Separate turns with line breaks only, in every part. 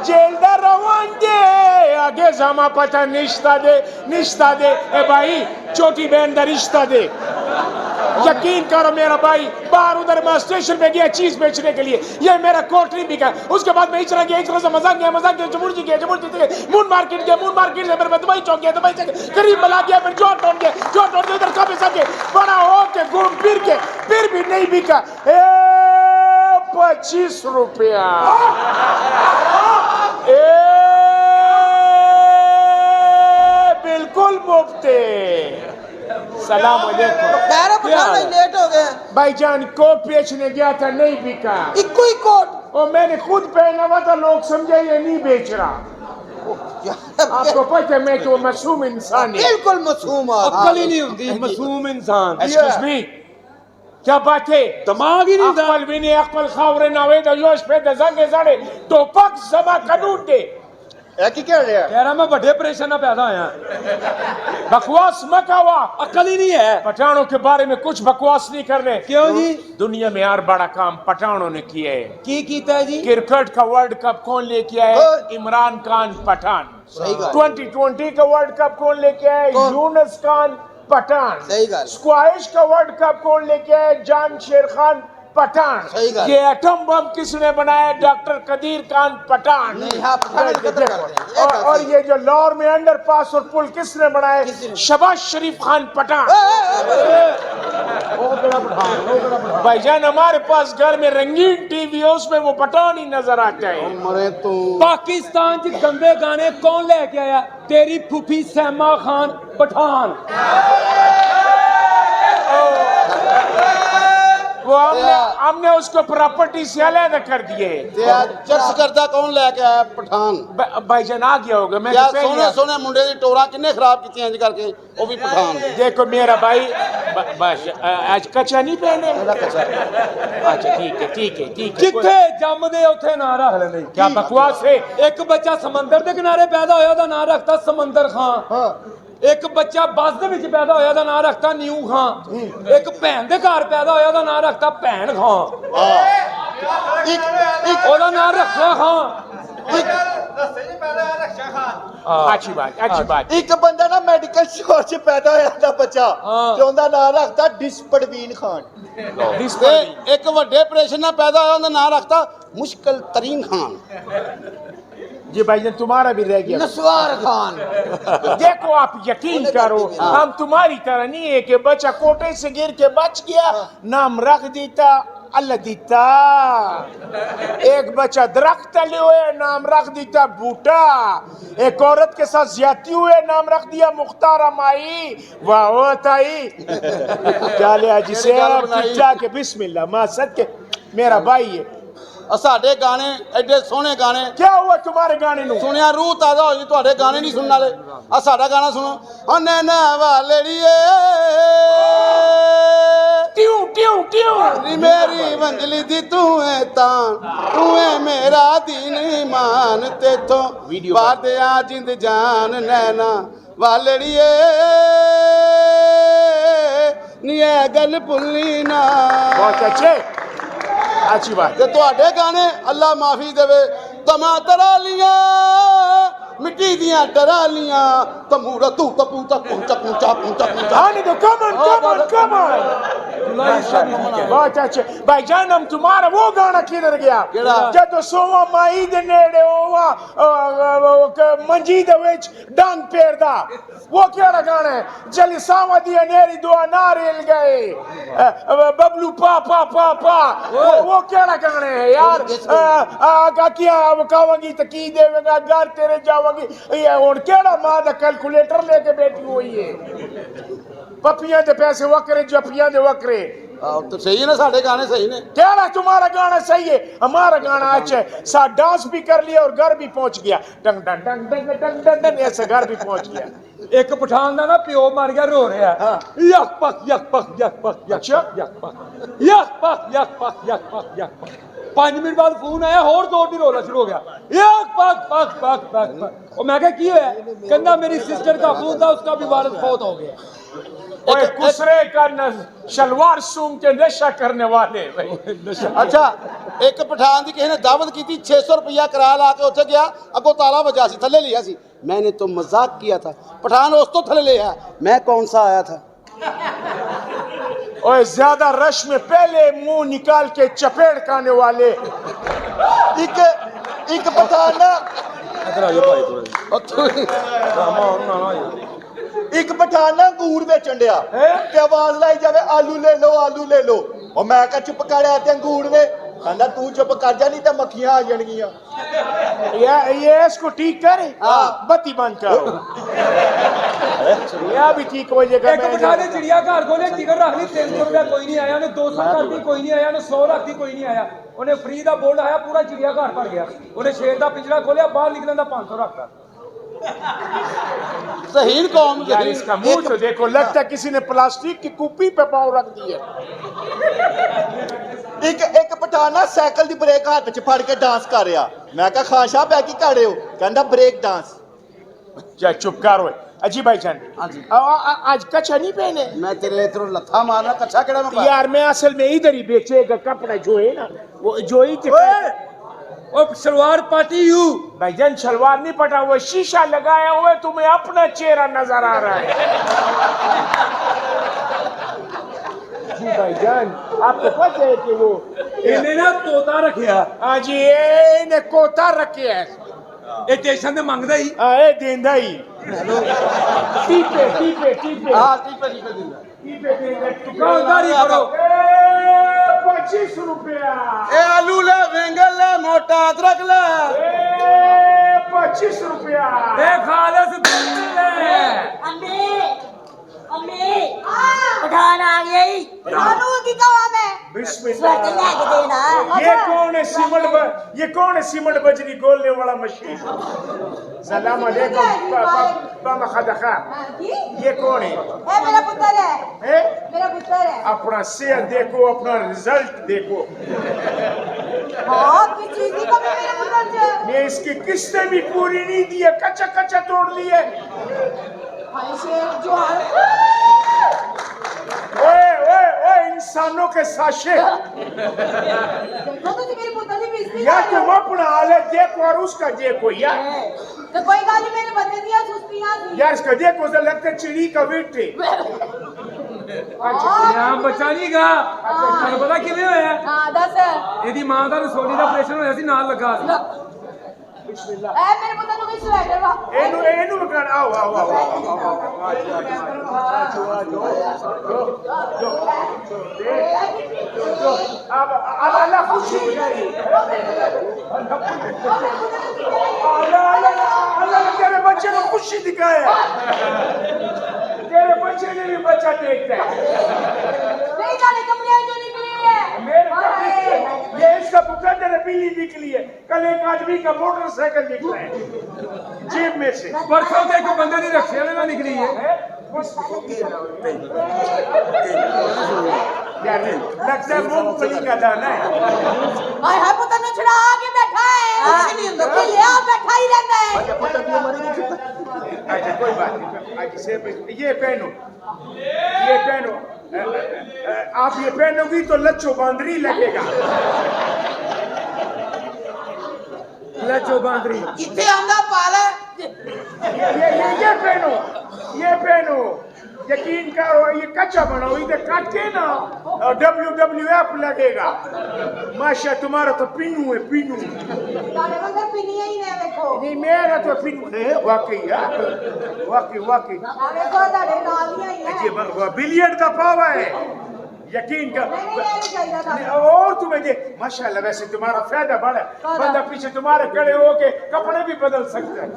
जेलदा रवान दे आगे जमा पता निश्ता दे ए भाई छोटी बहन का रिश्ता दे। यकीन करो मेरा भाई, बाहर उधर मैं स्टेशन पे गया चीज बेचने के लिए, ये मेरा कोट नहीं बिका। उसके बाद मैं इचरा गया, इचरा से मजाक गया जमुर जी गया मून मार्केट से फिर मैं दुबई चौक गया, दुबई से करीब बला गया, फिर जोर टोन गया उधर सब बड़ा हो के घूम फिर के फिर भी नहीं बिका। 25 रुपया बिल्कुल मुफ्ते। सलाम अलैकुम।
लेट हो गए
भाईजान, कोट बेचने गया था, नहीं बिका।
इक्को ही कोट
और मैंने खुद पहना हुआ था, लोग समझे ये नहीं बेच रहा। आपको पता है मैं तो मासूम इंसान है।
बिल्कुल मासूम,
अक्ल ही नहीं होती, मासूम इंसान।
एक्सक्यूज मी, क्या बात है?
दिमाग ही नहीं था।
अक्ल भी नहीं, अक्ल खावरे नावे दा योश पे दा जंगे जाने तो पक समा कानून दे।
की कह रहे हैं?
कह रहा मैं बड़े परेशान पैदा आया।
बकवास मकावा,
अक्ल ही नहीं है।
पठानों के बारे में कुछ बकवास नहीं करने।
क्यों जी?
दुनिया में यार बड़ा काम पठानों ने किया है।
की कीता है जी?
क्रिकेट का वर्ल्ड कप कौन लेके आया है? इमरान खान पठान।
सही बात।
2020 का वर्ल्ड कप कौन लेके आया है? यूनुस खान पठान।
सही बात।
स्क्वैश का वर्ल्ड कप कौन लेके आया है? जान शेर खान पठान।
सही बात।
ये एटम बम किसने बनाया? डॉक्टर कदीर खान पठान।
नहीं, हाँ, पठान की कदर करते हैं।
और ये जो लाहौर में अंडरपास और पुल किसने बनाया? शहबाज शरीफ खान पठान। भाईजान, हमारे पास घर में रंगीन टीवी है, उसमें वो पठान ही नजर आता है।
मरे तो
पाकिस्तान च गंदे गाने कौन लेके आया? तेरी फूफी सैमा खान पठान।
वो हमने उसको प्रॉपर्टी से अलग कर दिए।
चर्च करता कौन लेके आया? पठान।
भाईजान आ गया होगा। मैं
सोने सोने मुंडे दी टोरा किन्ने खराब की चेंज करके, वो भी पठान।
देखो मेरा भाई, बस आज कच्चा नहीं पहने। अच्छा ठीक है।
जिथे जमदे उथे ना रख लेंदे।
क्या बकवास है?
एक बच्चा समंदर के किनारे पैदा होया दा ना रखता समंदर खां। एक बच्चा बस दे विच पैदा होया दा ना रखता न्यू खां। एक भैन दे घर पैदा होया दा ना रखता भैन खां। ओदा ना रखा खां।
अच्छी बात।
एक बंदा ना मेडिकल स्टोर से पैदा होया था बच्चा, ते उनदा नाम रखता डिस्परवीन खान। एक बड़े ऑपरेशन ना पैदा होया, उनदा नाम रखता मुश्किल तरीन खान।
जी भाईजान, तुम्हारा भी रह गया
नस्वार खान।
देखो आप यकीन करो, हम तुम्हारी तरह नहीं है कि बच्चा कोटे से गिर के बच गया, नाम रख देता अल्लाह दीता। एक बच्चा दरख्त तले हुए, नाम रख दिया बूटा। एक औरत के साथ ज्यादती हुए, नाम रख दिया मुख्तारा माई। वाह ताई क्या लिया जिसे के बिस्मिल्लाह मां सद के मेरा भाई है।
साडे गाने एडे सोहने गाने।
क्या हुआ तुम्हारे गाने नु?
सुनिया रूह ताजा हो जी, तुहाडे गाने नहीं सुनने वाले। आ साडा गाना सुनो। ओ नैना वालड़िए
ट्यू ट्यू ट्यू
मेरी मंजली दी तू है तान, तू है मेरा दीन ईमान, तेथों बादया जिंद जान नैना वालड़िए नी गल भुल्ली ना।
बहुत अच्छी बात।
ते तुहाडे गाने अल्लाह माफी देवे, तमा तरालियां मिट्टी दियां डरालियां तमूरा तू तपू तपू चपू चापू चपू
आने दो। कम ऑन बहुत अच्छे भाईजान। हम तुम्हारा वो गाना किधर गया? जब सोवा माई दे नेड़े ओवा मंजी दे विच डांग पेरदा, वो केड़ा गाना है? जली सावा दी नेरी दुआ नारियल गए बबलू पा पा पा पा, वो केड़ा गाना है यार? क्या कावांगी तो की देवेगा, घर तेरे जावांगी। ये हुन केड़ा मां दा कैलकुलेटर लेके बैठी हुई है? पपियां दे पैसे वकरे, जपियां दे वकरे।
तो सही है ना, साढ़े गाने सही ने।
क्या तुम्हारा गाना सही है, हमारा गाना अच्छा है। साथ डांस भी कर लिया और घर भी पहुंच गया। डंग डंग डंग डंग डंग डंग डंग ऐसे घर भी पहुंच गया।
एक पठान दा ना प्यो मर गया, रो रहा है। यक पक यक पक यक पक यक यक पक यक पक यक पक यक पक यक पक। 5 मिनट बाद फोन आया, होर जोर दी रोना शुरू हो गया। यक पक पक पक पक पक। और मैं क्या की होया? कहंदा मेरी सिस्टर का फोन था, उसका भी वारिस फौत हो गया।
ओए कुसरे का शलवार सूंघ के नशा करने वाले भाई।
अच्छा एक पठान की किसी ने दावत की थी 600 रुपया किराया ला के उत्थे गया अगो ताला बजा सी थले लिया सी मैंने तो मजाक किया था पठान उस तो थले लिया मैं कौन सा आया था
ओए ज्यादा रश में पहले मुंह निकाल के चपेट खाने वाले।
एक पठान ना एक पठान ना अंगूर बेचन दिया ते आवाज लाई जावे आलू ले लो और मैं कहा चुप कर ते अंगूर ने कहंदा तू चुप कर जा नहीं तो मक्खियां आ जाएंगियां
ये इसको ठीक करे बत्ती बंद करो यह भी ठीक हो जाएगा।
एक पठान ने चिड़िया घर खोले टिकट रख ली 300 रुपया कोई नहीं आया उन्हें 200 कर दी कोई नहीं आया उन्हें 100 रख दी कोई नहीं आया उन्हें फ्री का बोर्ड आया पूरा चिड़िया घर भर गया उन्हें शेर का पिंजरा खोलिया बाहर निकलने का 500 रखता।
सहीन कौम
यार इसका मुंह तो देखो लगता है किसी ने प्लास्टिक की कुप्पी पे पाँव रख दिए।
एक पठान ना साइकिल दी ब्रेक हाथ च फड़ के डांस कर रहा मैं कहा खान साहब है की कर रहे हो कहंदा ब्रेक डांस
जा चुप कर ओए अजी भाईजान आज कच्छा नहीं पहने
मैं तेरे इधरों लथा मारना कच्छा केड़ा में
यार मैं असल में इधर ही बेचेगा कपड़ा जो है ना वो जो ही
ओ सलवार पाटी यू
भाईजान सलवार नहीं पटा वो शीशा लगाया हुआ तुम्हें अपना चेहरा नजर आ रहा है। जी भाईजान आपको पता है कि वो
इन्हें ना तोता रखिया
हाँ जी इन्हें कोता रखे है
ये स्टेशन से मंगदा ही
ए देंदा ही टीपे
हां टीपे दिंदा
दुकानदारी करो
25 रुपया
ए आलू ले वेंगल ले मोटा अदरक ले
25 रुपया
ए खालस दूध ले
अम्मी पठान आ गई पठानों की कवा में
बिस्मिल्लाह
लेके देना
ये कौन है सीमेंट बजरी गोलने वाला मशीन। सलाम अलैकुम पामा खदखा ये कौन है
मेरा पुत्र है मेरा पुत्र है
अपना सेहत देखो अपना रिजल्ट देखो
हाँ किस चीज की कमी मेरे पुत्र से
ये इसकी किस्तें भी पूरी नहीं दी है कच्चा तोड़ दिए।
भाई शेर जो
ओए इंसानों के साशे
देखो तो मेरे पुत्र की बेइज्जती
यार तुम अपना हालत देखो और उसका देखो यार
तो कोई गाली मेरे बंदे दिया सुस्ती ना दी
यार इसका देखो तो लगता है चिड़ी का वेट है।
यहाँ बचा नहीं गा पता किਵੇਂ ਹੋਇਆ
हाँ दस
ਇਹਦੀ ਮਾਂ ਦਾ ਰਸੋਲੀ ਦਾ ਆਪਰੇਸ਼ਨ ਹੋਇਆ ਸੀ ਨਾਲ ਲੱਗਾ ਸੀ
बिस्मिल्लाह
मेरे पुत्र को कोई स्वेटर वा
एनु मकान आओ अब अल्लाह खुशी अल्लाह तेरे बच्चे को खुशी दिखाए तेरे बच्चे ने भी बच्चा देखता है
नहीं जाने कमरे जो निकली है
ये इसका मुकद्दर बिल्ली निकली है कल एक आदमी का मोटरसाइकिल निकला है जेब में से
परसों से एक बंदे की रक्षा में निकली है
यार लगता है मूंगफली का दाना है।
हाय हाय पुत्र ने छड़ा के बैठा है कुछ नहीं अंदर के ले आ बैठा ही रहता है
अच्छा कोई बात नहीं आज से ये पहनो आप ये पहनोगी तो लच्छो बांदरी लगेगा
लचो बांदरी
इतने आंदा पाला
ये पहनो यकीन करो ये कच्चा बनाओ इधर काट के ना WWF लगेगा माशा तुम्हारा तो पिनू है पिनू
तारे मगर पिनिया ही नहीं देखो
नहीं मेरा तो पिनू है वाकई
देखो तारे नालियां ही है
ये बिलियन का पावा है यकीन कर और तुम्हें देख माशाल्लाह वैसे तुम्हारा फायदा बड़ा है बंदा पीछे तुम्हारे खड़े होके कपड़े भी बदल सकता है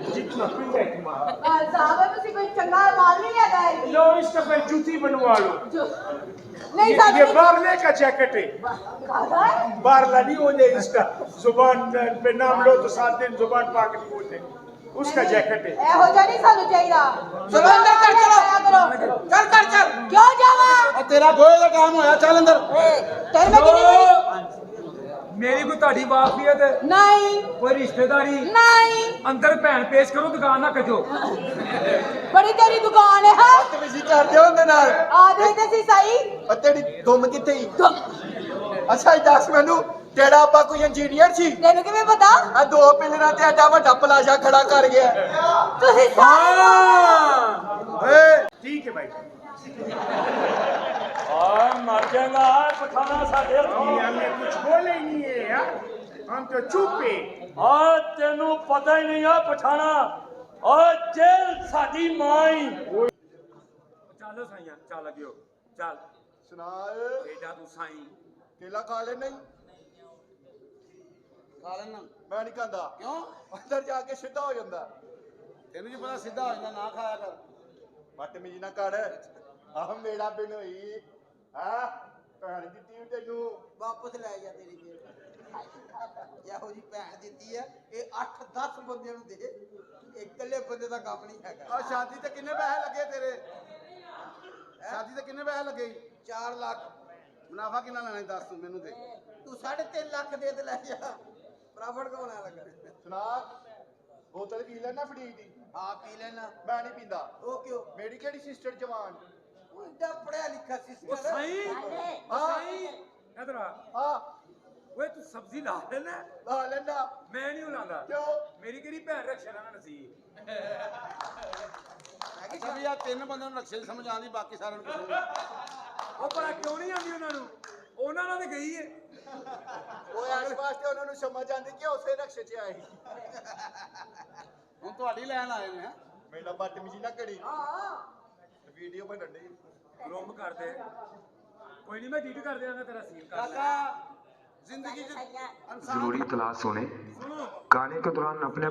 जितना पिंड है तुम्हारा
साहब तुसी कोई चंगा माल नहीं लगा है
लो इसका कोई जूती बनवा लो
नहीं
ये
साहब
बारले का जैकेट है बारला नहीं हो जाए इसका जुबान पे नाम लो तो 7 दिन जुबान पाक नहीं बोलते उसका जैकेट है
ए हो जानी सानू चाहिदा चलो अंदर कर चलो चल क्यों जावा
तेरा गोए का काम होया चल अंदर
तेरे में कितनी
ਮੇਰੀ ਕੋਈ ਤੁਹਾਡੀ ਵਾਕਫੀਅਤ ਹੈ?
ਨਹੀਂ
ਕੋਈ ਰਿਸ਼ਤੇਦਾਰੀ?
ਨਹੀਂ
ਅੰਦਰ ਭੈਣ ਪੇਸ਼ ਕਰੋ, ਦੁਕਾਨ ਨਾ ਕੱਜੋ।
ਬੜੀ ਤੇਰੀ ਦੁਕਾਨ ਹੈ ਹਾਂ
ਬਦਤਮੀਜ਼ੀ ਕਰਦੇ ਹੋ ਉਹਦੇ ਨਾਲ।
ਆ ਗਈ ਤੇ ਸੀ ਸਹੀ
ਉਹ ਤੇਰੀ ਗੁੰਮ ਕਿੱਥੇ ਹੀ? ਅੱਛਾ ਇਹ ਦੱਸ ਮੈਨੂੰ, ਤੇਰਾ ਆਪਾ ਕੋਈ ਇੰਜੀਨੀਅਰ ਸੀ?
ਤੈਨੂੰ ਕਿਵੇਂ ਪਤਾ
ਆ 2 ਪਿਲਰਾਂ ਤੇ ਐਡਾ ਵੱਡਾ ਪਲਾਜ਼ਾ ਖੜਾ ਕਰ ਗਿਆ।
ਤੁਸੀਂ ਸਾਰੇ
ਏ
ठीक है भाई
ਮਰ ਜਾਏਗਾ ਪਠਾਣਾ ਸਾਡੇ
हमने कुछ बोले ही नहीं है यार, हम तो चुप है।
ਆ ਤੈਨੂੰ ਪਤਾ ਹੀ ਨਹੀਂ ਆ ਪਠਾਣਾ, ਆ ਜੇਲ ਸਾਡੀ ਮਾਂ ਹੀ। ਚੱਲ ਸਾਈਆਂ ਚੱਲ ਲੱਗਿਓ ਚੱਲ
ਸੁਣਾ
ਬੇਟਾ ਤੂੰ ਸਾਈਂ
ਕੇਲਾ ਖਾ ਲੈ ਨਹੀਂ? ਖਾ ਲੈਣਾ ਮੈਂ ਨਹੀਂ ਖਾਂਦਾ। ਕਿਉਂ? ਅੰਦਰ ਜਾ ਕੇ ਸਿੱਧਾ ਹੋ ਜਾਂਦਾ। ਤੈਨੂੰ ਜੀ ਪਤਾ ਸਿੱਧਾ ਹੋ ਜਾਂਦਾ, ਨਾ ਖਾਇਆ ਕਰ। ਬਦਤਮੀਜ਼ੀ ਨਾ ਕਰ। ਆਹ ਮੇਰਾ ਬਿਨ ਹੋਈ ਹਾਂ ਭੈਣ ਦਿੱਤੀ ਤੈਨੂੰ।
ਵਾਪਸ ਲੈ ਜਾ ਤੇਰੀ ਜੇਬ। ਇਹੋ ਜੀ ਭੈਣ ਦਿੱਤੀ ਹੈ, ਇਹ 8-10 ਬੰਦਿਆਂ ਨੂੰ ਦੇ, ਇਕੱਲੇ ਬੰਦੇ ਦਾ ਕੰਮ ਨਹੀਂ ਹੈਗਾ।
ਆ ਸ਼ਾਦੀ ਤੇ ਕਿੰਨੇ ਪੈਸੇ ਲੱਗੇ ਤੇਰੇ? ਸ਼ਾਦੀ ਤੇ ਕਿੰਨੇ ਪੈਸੇ ਲੱਗੇ?
4 ਲੱਖ।
ਮੁਨਾਫਾ ਕਿੰਨਾ ਲੈਣਾ ਦੱਸ ਤੂੰ ਮੈਨੂੰ ਦੇ।
ਤੂੰ 3.5 ਲੱਖ ਦੇ ਤੇ ਲੈ ਜਾ, ਪ੍ਰੋਫਿਟ ਕਮਾਉਣਾ ਲੱਗਾ।
ਸੁਣਾ ਬੋਤਲ ਪੀ ਲੈਣਾ ਫੜੀ ਦੀ?
ਆ ਪੀ ਲੈਣਾ।
ਮੈਂ ਨਹੀਂ ਪੀਂਦਾ।
ਉਹ ਕਿਉਂ?
ਮੇਰੀ ਕਿਹੜੀ ਸਿਸਟਰ ਜਵਾਨ?
ਉਹ ਏਡਾ ਪੜਿਆ ਲਿਖਿਆ
ਉਹ
ਸਿਸਟਰ।
ਸਾਈਂ
ਹਾਂ
ਸਾਈਂ ਇਧਰ ਆ।
ਹਾਂ
ਓਏ ਤੂੰ ਸਬਜ਼ੀ ਲਾ ਲੈਣਾ?
ਲਾ ਲੈਂਦਾ।
ਮੈਂ ਨਹੀਂ ਲਾਉਂਦਾ।
ਕਿਉਂ?
ਮੇਰੀ ਕਿਹੜੀ ਭੈਣ ਰਕਸ਼ਾ ਨਾ ਨਸੀਬ।
ਅੱਛਾ ਵੀ ਆ 3 ਬੰਦਿਆਂ ਨੂੰ ਨਕਸ਼ੇ ਸਮਝ ਆਉਂਦੀ, ਬਾਕੀ ਸਾਰਿਆਂ ਨੂੰ ਕੁਛ
ਉਹ ਭਲਾ ਕਿਉਂ ਨਹੀਂ ਆਉਂਦੀ ਉਹਨਾਂ ਨੂੰ? ਉਹਨਾਂ ਨਾਲ ਤੇ ਗਈ ਏ।
ਉਹ ਇਸ ਵਾਸਤੇ ਉਹਨਾਂ ਨੂੰ ਸਮਝ ਆਉਂਦੀ ਕਿ ਉਸੇ ਨਕਸ਼ੇ 'ਚ ਆਏ। ਹੁਣ ਤੁਹਾਡੀ ਲੈਣ ਆਏ ਨੇ। ਮੇਰਾ ਬਦਤਮੀਜ਼ੀ ਨਾ ਕਰੀ।
ਹਾਂ
ਵੀਡੀਓ ਬਣਨ ਡਈ।
ਰੋਮ ਕਰਦੇ ਕੋਈ ਨਹੀਂ, ਮੈਂ ਐਡਿਟ ਕਰ ਦਿਆਂਗਾ ਤੇਰਾ ਸੀਨ ਕਰ ਲੈ।
ਕਾਕਾ ਜ਼ਿੰਦਗੀ 'ਚ ਇਨਸਾਨ
जरूरी इतला सुने गाने के दौरान अपने